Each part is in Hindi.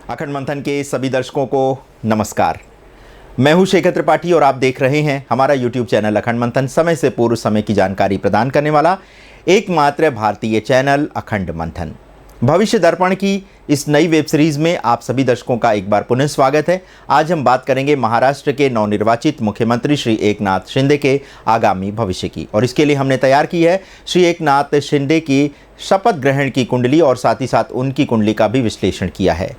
अखंड मंथन के सभी दर्शकों को नमस्कार। मैं हूं शेखर त्रिपाठी और आप देख रहे हैं हमारा YouTube चैनल अखंड मंथन, समय से पूर्व समय की जानकारी प्रदान करने वाला एकमात्र भारतीय चैनल अखंड मंथन। भविष्य दर्पण की इस नई वेब सीरीज में आप सभी दर्शकों का एक बार पुनः स्वागत है। आज हम बात करेंगे महाराष्ट्र के नवनिर्वाचित मुख्यमंत्री श्री एकनाथ शिंदे के आगामी भविष्य की, और इसके लिए हमने तैयार की है श्री एकनाथ शिंदे की शपथ ग्रहण की कुंडली और साथ ही साथ उनकी कुंडली का भी विश्लेषण किया है।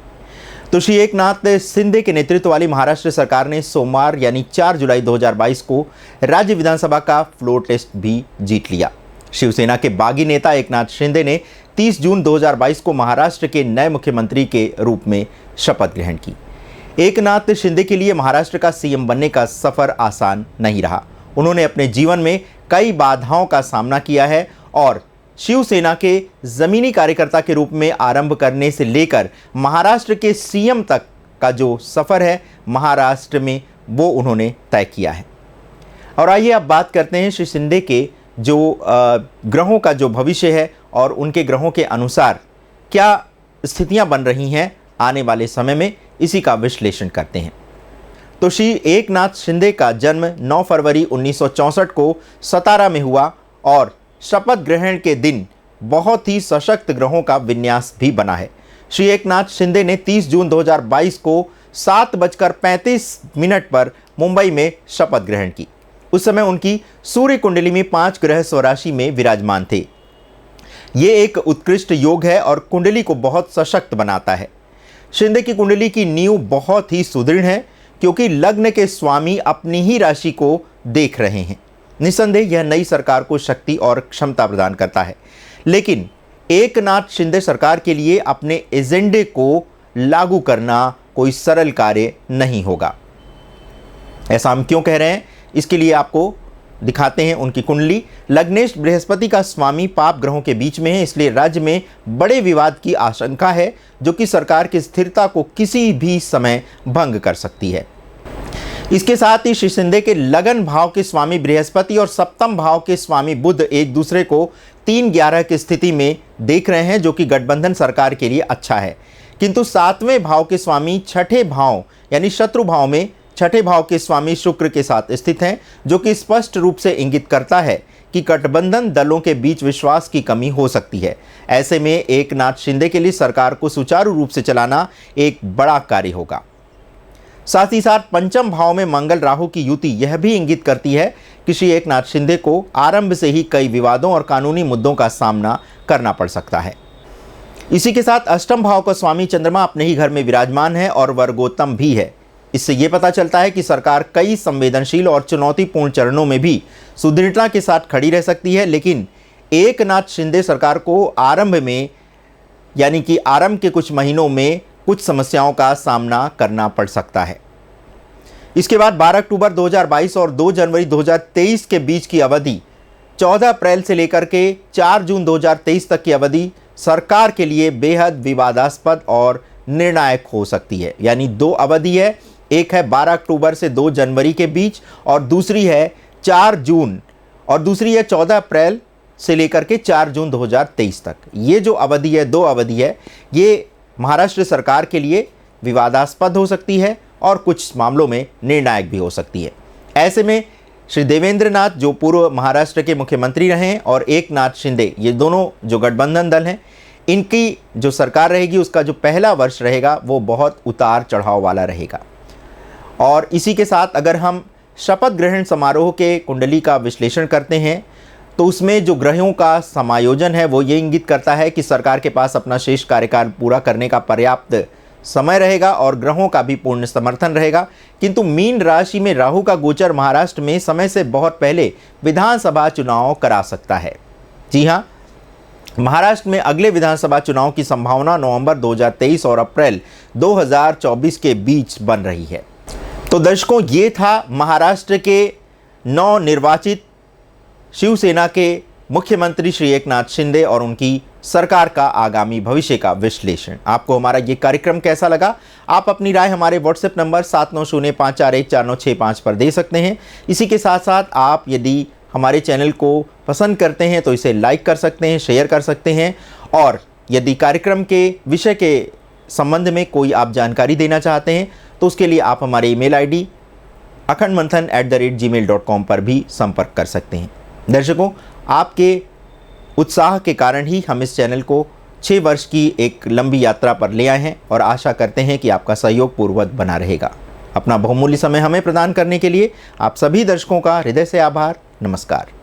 तो श्री एकनाथ शिंदे के नेतृत्व वाली महाराष्ट्र सरकार ने सोमवार यानी 4 जुलाई 2022 को राज्य विधानसभा का फ्लोर टेस्ट भी जीत लिया। शिवसेना के बागी नेता एकनाथ शिंदे ने 30 जून 2022 को महाराष्ट्र के नए मुख्यमंत्री के रूप में शपथ ग्रहण की। एकनाथ शिंदे के लिए महाराष्ट्र का सीएम बनने का सफर आसान नहीं रहा। उन्होंने अपने जीवन में कई बाधाओं का सामना किया है और शिवसेना के जमीनी कार्यकर्ता के रूप में आरंभ करने से लेकर महाराष्ट्र के सीएम तक का जो सफर है महाराष्ट्र में, वो उन्होंने तय किया है। और आइए अब बात करते हैं श्री शिंदे के जो ग्रहों का जो भविष्य है और उनके ग्रहों के अनुसार क्या स्थितियां बन रही हैं आने वाले समय में, इसी का विश्लेषण करते हैं। तो श्री एकनाथ शिंदे का जन्म 9 फरवरी 1964 को सतारा में हुआ और शपथ ग्रहण के दिन बहुत ही सशक्त ग्रहों का विन्यास भी बना है। श्री एकनाथ शिंदे ने 30 जून 2022 को 7:35 पर मुंबई में शपथ ग्रहण की। उस समय उनकी सूर्य कुंडली में 5 ग्रह स्वराशि में विराजमान थे। ये एक उत्कृष्ट योग है और कुंडली को बहुत सशक्त बनाता है। शिंदे की कुंडली की नींव बहुत ही सुदृढ़ है क्योंकि लग्न के स्वामी अपनी ही राशि को देख रहे हैं। निस्संदेह यह नई सरकार को शक्ति और क्षमता प्रदान करता है, लेकिन एकनाथ शिंदे सरकार के लिए अपने एजेंडे को लागू करना कोई सरल कार्य नहीं होगा। ऐसा हम क्यों कह रहे हैं, इसके लिए आपको दिखाते हैं उनकी कुंडली। लग्नेश बृहस्पति का स्वामी पाप ग्रहों के बीच में है, इसलिए राज्य में बड़े विवाद की आशंका है जो कि सरकार की स्थिरता को किसी भी समय भंग कर सकती है। इसके साथ ही श्री शिंदे के लगन भाव के स्वामी बृहस्पति और सप्तम भाव के स्वामी बुध एक दूसरे को 3-11 की स्थिति में देख रहे हैं, जो कि गठबंधन सरकार के लिए अच्छा है। किंतु 7वें भाव के स्वामी छठे भाव यानी शत्रु भाव में छठे भाव के स्वामी शुक्र के साथ स्थित हैं, जो कि स्पष्ट रूप से इंगित करता है कि गठबंधन दलों के बीच विश्वास की कमी हो सकती है। ऐसे में एकनाथ शिंदे के लिए सरकार को सुचारू रूप से चलाना एक बड़ा कार्य होगा। साथ ही साथ पंचम भाव में मंगल राहु की युति यह भी इंगित करती है कि श्री एकनाथ शिंदे को आरंभ से ही कई विवादों और कानूनी मुद्दों का सामना करना पड़ सकता है। इसी के साथ अष्टम भाव का स्वामी चंद्रमा अपने ही घर में विराजमान है और वर्गोत्तम भी है। इससे यह पता चलता है कि सरकार कई संवेदनशील और चुनौतीपूर्ण चरणों में भी सुदृढ़ता के साथ खड़ी रह सकती है, लेकिन एकनाथ शिंदे सरकार को आरंभ में यानी कि आरंभ के कुछ महीनों में कुछ समस्याओं का सामना करना पड़ सकता है। इसके बाद 12 अक्टूबर 2022 और 2 जनवरी 2023 के बीच की अवधि, 14 अप्रैल से लेकर के 4 जून 2023 तक की अवधि सरकार के लिए बेहद विवादास्पद और निर्णायक हो सकती है। यानी 2 अवधि है, एक है 12 अक्टूबर से 2 जनवरी के बीच और दूसरी है 4 जून और दूसरी है 14 अप्रैल से लेकर के 4 जून 2023 तक। ये जो अवधि है, 2 अवधि है, ये महाराष्ट्र सरकार के लिए विवादास्पद हो सकती है और कुछ मामलों में निर्णायक भी हो सकती है। ऐसे में श्री देवेंद्र नाथ जो पूर्व महाराष्ट्र के मुख्यमंत्री रहे हैं और एकनाथ शिंदे, ये दोनों जो गठबंधन दल हैं, इनकी जो सरकार रहेगी उसका जो पहला वर्ष रहेगा वो बहुत उतार चढ़ाव वाला रहेगा। और इसी के साथ अगर हम शपथ ग्रहण समारोह के कुंडली का विश्लेषण करते हैं तो उसमें जो ग्रहों का समायोजन है वो ये इंगित करता है कि सरकार के पास अपना शेष कार्यकाल पूरा करने का पर्याप्त समय रहेगा और ग्रहों का भी पूर्ण समर्थन रहेगा। किंतु मीन राशि में राहु का गोचर महाराष्ट्र में समय से बहुत पहले विधानसभा चुनाव करा सकता है। जी हाँ, महाराष्ट्र में अगले विधानसभा चुनाव की संभावना नवंबर 2023 और अप्रैल 2024 के बीच बन रही है। तो दर्शकों, ये था महाराष्ट्र के नवनिर्वाचित शिवसेना के मुख्यमंत्री श्री एकनाथ शिंदे और उनकी सरकार का आगामी भविष्य का विश्लेषण। आपको हमारा ये कार्यक्रम कैसा लगा? आप अपनी राय हमारे व्हाट्सएप नंबर 7905414965 पर दे सकते हैं। इसी के साथ साथ आप यदि हमारे चैनल को पसंद करते हैं तो इसे लाइक कर सकते हैं, शेयर कर सकते हैं और यदि कार्यक्रम के विषय के संबंध में कोई आप जानकारी देना चाहते हैं तो उसके लिए आप हमारे ईमेल आईडी akhandmanthan@gmail.com पर भी संपर्क कर सकते हैं। दर्शकों, आपके उत्साह के कारण ही हम इस चैनल को 6 वर्ष की एक लंबी यात्रा पर ले आए हैं और आशा करते हैं कि आपका सहयोग पूर्ववत बना रहेगा। अपना बहुमूल्य समय हमें प्रदान करने के लिए आप सभी दर्शकों का हृदय से आभार। नमस्कार।